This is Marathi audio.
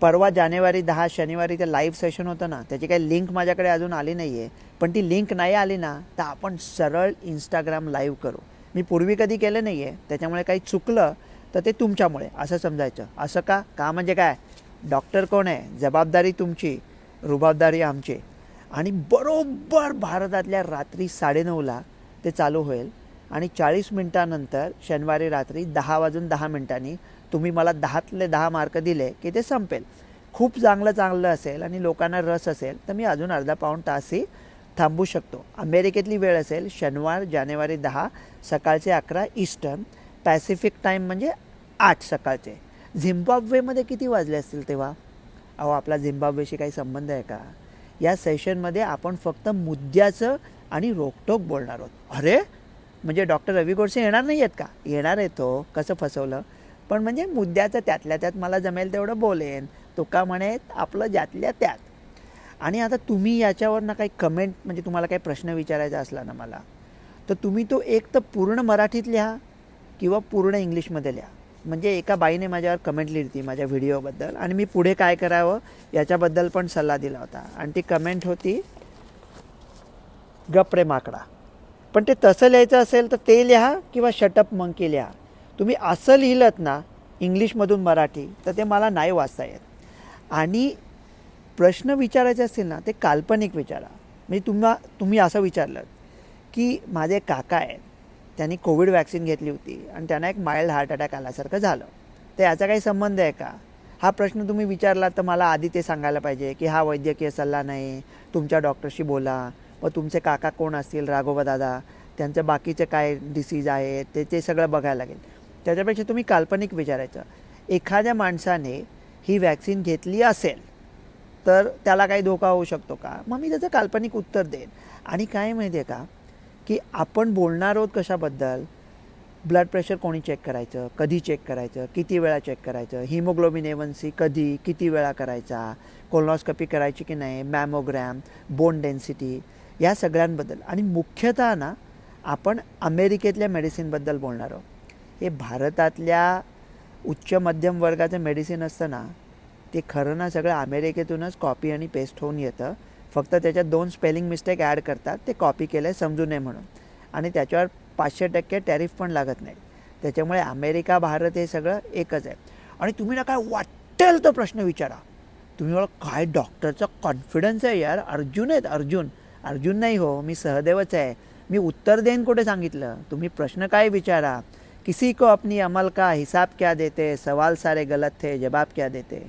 परवा जानेवारी 10 शनिवारी ते लाईव्ह सेशन होतं ना, त्याची काही लिंक माझ्याकडे अजून आली नाही आहे. पण ती लिंक नाही आली ना तर आपण सरळ इंस्टाग्राम लाईव्ह करू. मी पूर्वी कधी केलं नाही आहे, त्याच्यामुळे काही चुकलं तर ते तुमच्यामुळे असं समजायचं. असं का म्हणजे काय, डॉक्टर कोण आहे, जबाबदारी तुमची, रुबाबदारी आमची. आणि बरोबर भारतातल्या रात्री 9:30ला ते चालू होईल आणि 40 मिनटानंतर शनिवारी रात्री 10:10 तुम्ही मला 10तले 10 मार्क दिले की ते संपेल. खूप चांगलं असेल आणि लोकांना रस असेल तर मी अजून अर्धा पाऊण तासही थांबू शकतो. अमेरिकेतली वेळ असेल शनिवार जानेवारी 10 सकाळचे 11 ईस्टर्न, पॅसिफिक टाईम म्हणजे 8 सकाळचे. झिम्बाब्वेमध्ये किती वाजले असतील तेव्हा? अहो, आपला झिम्बाब्वेशी काही संबंध आहे का? या सेशनमध्ये आपण फक्त मुद्द्याचं आणि रोखटोक बोलणार आहोत. अरे म्हणजे डॉक्टर रवी गोडसे येणार नाही आहेत का? येणार आहे तो, कसं फसवलं. पण म्हणजे मुद्द्याचं त्यातल्या त्यात मला जमेल तेवढं बोलेन. तुका म्हणे आपलं ज्यातल्या त्यात. आणि आता तुम्ही याच्यावर ना काही कमेंट, म्हणजे तुम्हाला काही प्रश्न विचारायचा असला ना मला, तर तुम्ही तो एक तर पूर्ण मराठीत लिहा किंवा पूर्ण इंग्लिशमध्ये लिहा. म्हणजे एका बाईने माझ्यावर कमेंट लिहिली होती माझ्या व्हिडिओबद्दल आणि मी पुढे काय करावं याच्याबद्दल पण सल्ला दिला होता. आणि ती कमेंट होती, गप रे माकडा. पण ते तसं लिहायचं असेल तर ते लिहा किंवा शटअप मंकी लिहा. तुम्ही असं लिहिलं ना इंग्लिशमधून मराठी तर ते मला नाही वाचता येत. आणि प्रश्न विचारायचे असतील ना ते काल्पनिक विचारा. म्हणजे तुम्ही असं विचारलं की माझे काका आहेत, त्यांनी कोविड वॅक्सिन घेतली होती आणि त्यांना एक माइल्ड हार्ट अटॅक आल्यासारखं झालं, तर याचा काही संबंध आहे का? हा प्रश्न तुम्ही विचारला तर मला आधी ते सांगायला पाहिजे की हा वैद्यकीय सल्ला नाही, तुमच्या डॉक्टरशी बोला. व तुमचे काका कोण असतील, राघोबा दादा, त्यांचं बाकीचे काय डिसीज आहेत ते सगळं बघायला लागेल. त्याच्यापेक्षा तुम्ही काल्पनिक विचारायचं. एखाद्या माणसाने ही वॅक्सिन घेतली असेल तर त्याला काही धोका होऊ शकतो का? मग मी त्याचं काल्पनिक उत्तर देईन. आणि काय माहिती आहे का की आपण बोलणार आहोत कशाबद्दल? ब्लड प्रेशर कोणी चेक करायचं, कधी चेक करायचं, किती वेळा चेक करायचं, हिमोग्लोबिन A1C कधी किती वेळा करायचा, कोलोनॉस्कोपी करायची की नाही, मॅमोग्रॅम, बोन डेन्सिटी, या सगळ्यांबद्दल. आणि मुख्यतः ना आपण अमेरिकेतल्या मेडिसिनबद्दल बोलणार आहोत. हे भारतातल्या उच्च मध्यम वर्गाचं मेडिसिन असतं ना, ते खरं ना सगळं अमेरिकेतूनच कॉपी आणि पेस्ट होऊन येतं. फक्त त्याच्यात 2 स्पेलिंग मिस्टेक ॲड करतात, ते कॉपी केलं आहे समजू नये म्हणून. आणि त्याच्यावर 500% टॅरिफ पण लागत नाही. त्याच्यामुळे अमेरिका भारत हे सगळं एकच आहे. आणि तुम्ही ना काय वाटेल तो प्रश्न विचारा. तुम्ही मला काय डॉक्टरचा कॉन्फिडन्स आहे यार, अर्जुन आहेत अर्जुन नाही हो, मी सहदेवच आहे. मी उत्तर देईन कुठे सांगितलं. तुम्ही प्रश्न काय विचारा. किसी को अपनी अमल का हिसाब क्या देते, सवाल सारे गलत थे जवाब क्या देते.